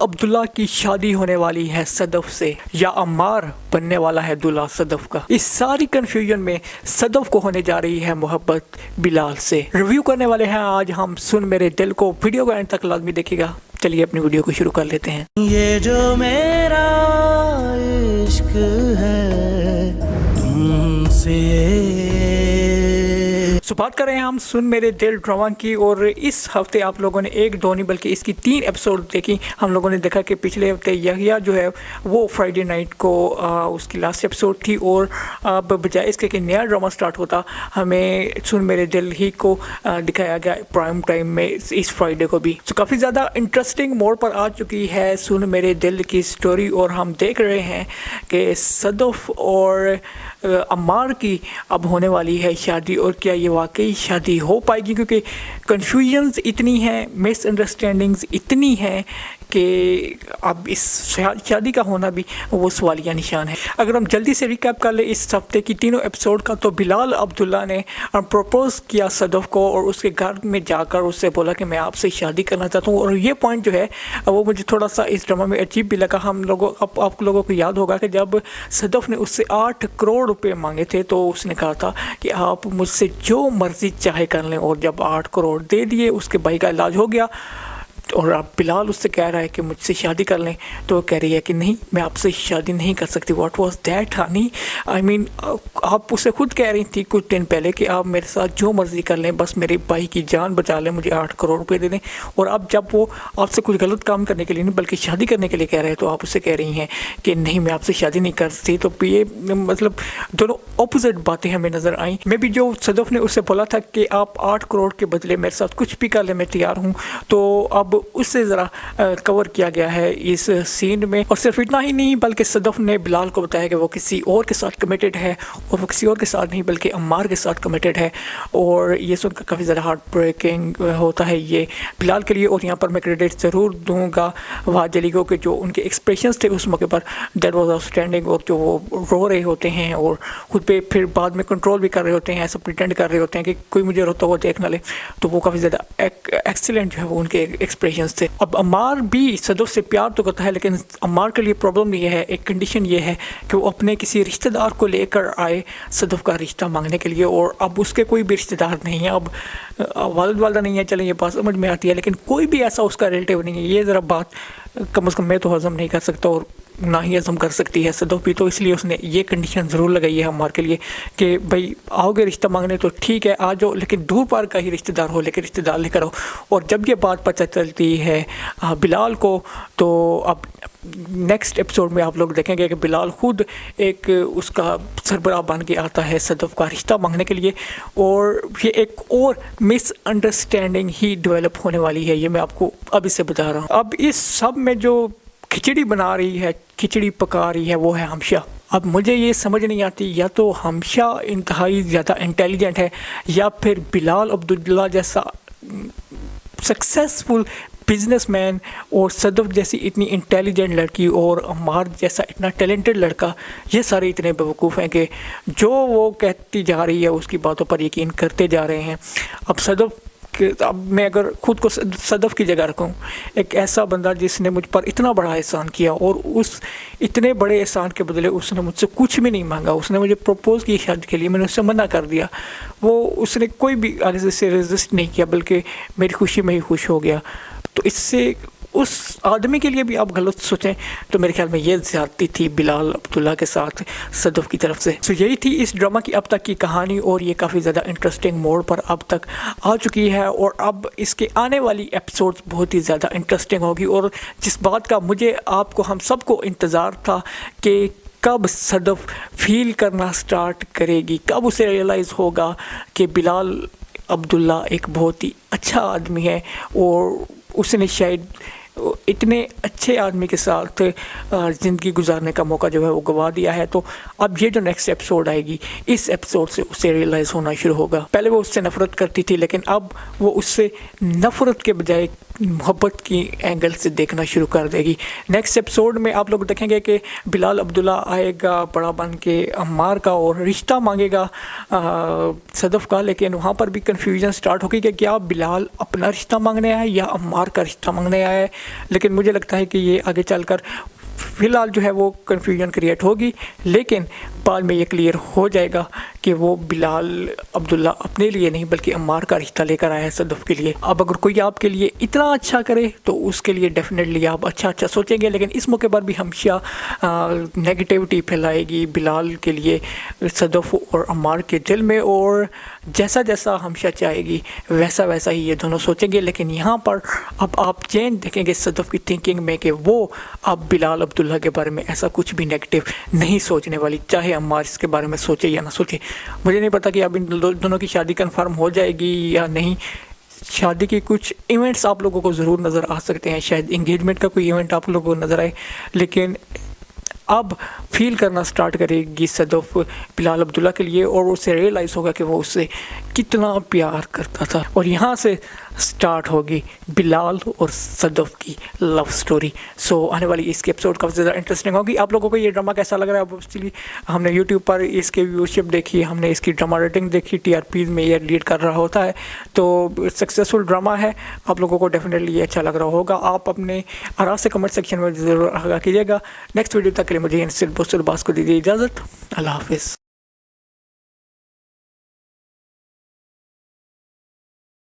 عبداللہ کی شادی ہونے والی ہے صدف سے یا عمار بننے والا ہے دلہا صدف کا. اس ساری کنفیوژن میں صدف کو ہونے جا رہی ہے محبت بلال سے. ریویو کرنے والے ہیں آج ہم سن میرے دل کو. ویڈیو کو اینڈ تک لازمی دیکھیے گا. چلیے اپنی ویڈیو کو شروع کر لیتے ہیں. یہ جو میرا عشق ہے تم سے. بات کر رہے ہیں ہم سن میرے دل ڈرامہ کی، اور اس ہفتے آپ لوگوں نے ایک دو نہیں بلکہ اس کی 3 ایپیسوڈ دیکھی. ہم لوگوں نے دیکھا کہ پچھلے ہفتے یحییٰ جو ہے وہ فرائیڈے نائٹ کو اس کی لاسٹ ایپیسوڈ تھی، اور اب بجائے اس کے کہ نیا ڈرامہ سٹارٹ ہوتا ہمیں سن میرے دل ہی کو دکھایا گیا پرائم ٹائم میں اس فرائیڈے کو بھی. تو کافی زیادہ انٹرسٹنگ موڑ پر آ چکی ہے سن میرے دل کی سٹوری، اور ہم دیکھ رہے ہیں کہ صدف اور عمار کی اب ہونے والی ہے شادی. اور کیا یہ واقعی شادی ہو پائے گی؟ کیونکہ کنفیوژنز اتنی ہیں، مس انڈرسٹینڈنگز اتنی ہیں کہ اب اس شادی کا ہونا بھی وہ سوالیہ نشان ہے. اگر ہم جلدی سے ریکیپ کر لیں اس ہفتے کی تینوں ایپیسوڈ کا، تو بلال عبداللہ نے پروپوز کیا صدف کو، اور اس کے گھر میں جا کر اس سے بولا کہ میں آپ سے شادی کرنا چاہتا ہوں. اور یہ پوائنٹ جو ہے وہ مجھے تھوڑا سا اس ڈرامہ میں عجیب بھی لگا. آپ لوگوں کو یاد ہوگا کہ جب صدف نے اس سے 8 کروڑ روپے مانگے تھے تو اس نے کہا تھا کہ آپ مجھ سے جو مرضی چاہے کر لیں، اور جب 8 کروڑ دے دیے اس کے بھائی کا علاج ہو گیا. اور اب بلال اس سے کہہ رہا ہے کہ مجھ سے شادی کر لیں، تو وہ کہہ رہی ہے کہ نہیں، میں آپ سے شادی نہیں کر سکتی. What was that honey? I mean آپ اسے خود کہہ رہی تھی کچھ دن پہلے کہ آپ میرے ساتھ جو مرضی کر لیں، بس میرے بھائی کی جان بچا لیں، مجھے 8 کروڑ روپے دے دیں. اور اب جب وہ آپ سے کچھ غلط کام کرنے کے لیے نہیں بلکہ شادی کرنے کے لیے کہہ رہے ہیں، تو آپ اسے کہہ رہی ہیں کہ نہیں، میں آپ سے شادی نہیں کر سکتی. تو یہ مطلب دونوں اپوزٹ باتیں ہمیں نظر آئیں. میں بھی جو صدف نے اسے بولا تھا کہ آپ 8 کروڑ کے بدلے میرے ساتھ کچھ بھی کر لیں، میں تیار ہوں، تو اب اس سے ذرا کور کیا گیا ہے اس سین میں. اور صرف اتنا ہی نہیں بلکہ صدف نے بلال کو بتایا کہ وہ کسی اور کے ساتھ کمیٹڈ ہے، اور وہ کسی اور کے ساتھ نہیں بلکہ عمار کے ساتھ کمیٹڈ ہے. اور یہ سن کر کافی زیادہ ہارٹ بریکنگ ہوتا ہے یہ بلال کے لیے. اور یہاں پر میں کریڈٹ ضرور دوں گا وحد جلی کو کہ جو ان کے ایکسپریشنز تھے اس موقع پر، دیٹ واز آؤٹ اسٹینڈنگ. اور جو وہ رو رہے ہوتے ہیں اور خود پہ پھر بعد میں کنٹرول بھی کر رہے ہوتے ہیں، ایسا پریٹینڈ کر رہے ہوتے ہیں کہ کوئی مجھے روتا ہوا دیکھ نہ لے، تو وہ کافی زیادہ ایکسیلنٹ جو ہے وہ ان کے ایکسپریشنز تھے. اب عمار بھی صدف سے پیار تو کرتا ہے، لیکن عمار کے لیے پرابلم یہ ہے، ایک کنڈیشن یہ ہے کہ وہ اپنے کسی رشتہ دار کو لے کر آئے صدف کا رشتہ مانگنے کے لیے. اور اب اس کے کوئی بھی رشتہ دار نہیں ہے، اب والد والدہ نہیں ہے، چلیں یہ بات سمجھ میں آتی ہے، لیکن کوئی بھی ایسا اس کا ریلیٹیو نہیں ہے. یہ ذرا بات کم از کم میں تو ہضم نہیں کر سکتا، اور نہ ہی ہضم کر سکتی ہے صدف بھی. تو اس لیے اس نے یہ کنڈیشن ضرور لگائی ہے عمار کے لیے کہ بھائی آؤ گے رشتہ مانگنے تو ٹھیک ہے آ جاؤ، لیکن دور پار کا ہی رشتہ دار ہو، لیکن رشتہ دار لے کر آؤ. اور جب یہ بات پتہ چلتی ہے بلال کو، تو اب نیکسٹ ایپیسوڈ میں آپ لوگ دیکھیں گے کہ بلال خود ایک اس کا سربراہ بن کے آتا ہے صدف کا رشتہ مانگنے کے لیے. اور یہ ایک اور مس انڈرسٹینڈنگ ہی ڈیولپ ہونے والی ہے، یہ میں آپ کو اب اس سے بتا رہا ہوں. اب اس سب میں جو کھچڑی بنا رہی ہے، کھچڑی پکا رہی ہے، وہ ہے ہمشہ. اب مجھے یہ سمجھ نہیں آتی، یا تو ہمشہ انتہائی زیادہ انٹیلیجنٹ ہے، یا پھر بلال عبداللہ جیسا سکسیسفل بزنس مین اور صدف جیسی اتنی انٹیلیجنٹ لڑکی اور عمار جیسا اتنا ٹیلنٹڈ لڑکا، یہ سارے اتنے بیوقوف ہیں کہ جو وہ کہتی جا رہی ہے اس کی باتوں پر یقین کرتے جا رہے ہیں. اب میں اگر خود کو صدف کی جگہ رکھوں، ایک ایسا بندہ جس نے مجھ پر اتنا بڑا احسان کیا، اور اس اتنے بڑے احسان کے بدلے اس نے مجھ سے کچھ بھی نہیں مانگا. اس نے مجھے پروپوز کی شادی کے لیے، میں نے اس سے منع کر دیا، اس نے کوئی بھی آگے سے ریزسٹ نہیں کیا بلکہ میری خوشی میں ہی خوش ہو گیا. تو اس سے اس آدمی کے لیے بھی آپ غلط سوچیں تو میرے خیال میں یہ زیادتی تھی بلال عبداللہ کے ساتھ صدف کی طرف سے. سو یہی تھی اس ڈرامہ کی اب تک کی کہانی، اور یہ کافی زیادہ انٹرسٹنگ موڑ پر اب تک آ چکی ہے. اور اب اس کے آنے والی ایپیسوڈز بہت ہی زیادہ انٹرسٹنگ ہوگی. اور جس بات کا مجھے آپ کو ہم سب کو انتظار تھا کہ کب صدف فیل کرنا سٹارٹ کرے گی، کب اسے ریئلائز ہوگا کہ بلال عبداللہ ایک بہت ہی اچھا آدمی ہے، اور اس نے شاید اتنے اچھے آدمی کے ساتھ زندگی گزارنے کا موقع جو ہے وہ گوا دیا ہے. تو اب یہ جو نیکسٹ ایپیسوڈ آئے گی، اس ایپیسوڈ سے اسے ریئلائز ہونا شروع ہوگا. پہلے وہ اس سے نفرت کرتی تھی، لیکن اب وہ اس سے نفرت کے بجائے محبت کی اینگل سے دیکھنا شروع کر دے گی۔ نیکسٹ ایپیسوڈ میں آپ لوگ دیکھیں گے کہ بلال عبداللہ آئے گا بڑا بن کے عمار کا اور رشتہ مانگے گا صدف کا، لیکن وہاں پر بھی کنفیوژن سٹارٹ ہوگی کہ کیا بلال اپنا رشتہ مانگنے آیا ہے یا عمار کا رشتہ مانگنے آیا ہے، لیکن مجھے لگتا ہے کہ یہ آگے چل کر فی الحال جو ہے وہ کنفیوژن کریٹ ہوگی، لیکن بعد میں یہ کلیئر ہو جائے گا کہ وہ بلال عبداللہ اپنے لیے نہیں بلکہ عمار کا رشتہ لے کر آیا ہے صدف کے لیے۔ اب اگر کوئی آپ کے لیے اتنا اچھا کرے تو اس کے لیے ڈیفینیٹلی آپ اچھا سوچیں گے، لیکن اس موقع پر بھی ہمیشہ نیگیٹیوٹی پھیلائے گی بلال کے لیے صدف اور عمار کے دل میں، اور جیسا جیسا ہمیشہ چاہے گی ویسا ہی یہ دونوں سوچیں گے۔ لیکن یہاں پر اب آپ چینج دیکھیں گے صدف کی تھنکنگ میں کہ وہ اب بلال عبداللہ کے بارے میں ایسا کچھ بھی نیگیٹیو نہیں سوچنے والی، چاہے عمار اس کے بارے میں سوچے یا نہ سوچے۔ مجھے نہیں پتا کہ اب ان دونوں کی شادی کنفرم ہو جائے گی یا نہیں۔ شادی کے کچھ ایونٹس آپ لوگوں کو ضرور نظر آ سکتے ہیں، شاید انگیجمنٹ کا کوئی ایونٹ آپ لوگوں کو نظر آئے، لیکن اب فیل کرنا سٹارٹ کرے گی صدف بلال عبداللہ کے لیے، اور اسے ریئلائز ہوگا کہ وہ اس سے کتنا پیار کرتا تھا، اور یہاں سے سٹارٹ ہوگی بلال اور صدف کی لو سٹوری۔ سو آنے والی اس کے ایپیسوڈ کافی زیادہ انٹرسٹنگ ہوگی۔ آپ لوگوں کو یہ ڈرامہ کیسا لگ رہا ہے؟ اوبویسلی ہم نے یوٹیوب پر اس کے ویورشپ دیکھی، ہم نے اس کی ڈرامہ ریٹنگ دیکھی، TRPs میں یہ لیڈ کر رہا ہوتا ہے، تو سکسیزفل ڈرامہ ہے، آپ لوگوں کو ڈیفینیٹلی یہ اچھا لگ رہا ہوگا۔ آپ اپنے آراء سے کمنٹ سیکشن میں ضرور آگاہ کیجیے گا۔ نیکسٹ ویڈیو تک کے لیے مجھے صرف باس کو دیجیے اجازت۔ اللہ حافظ۔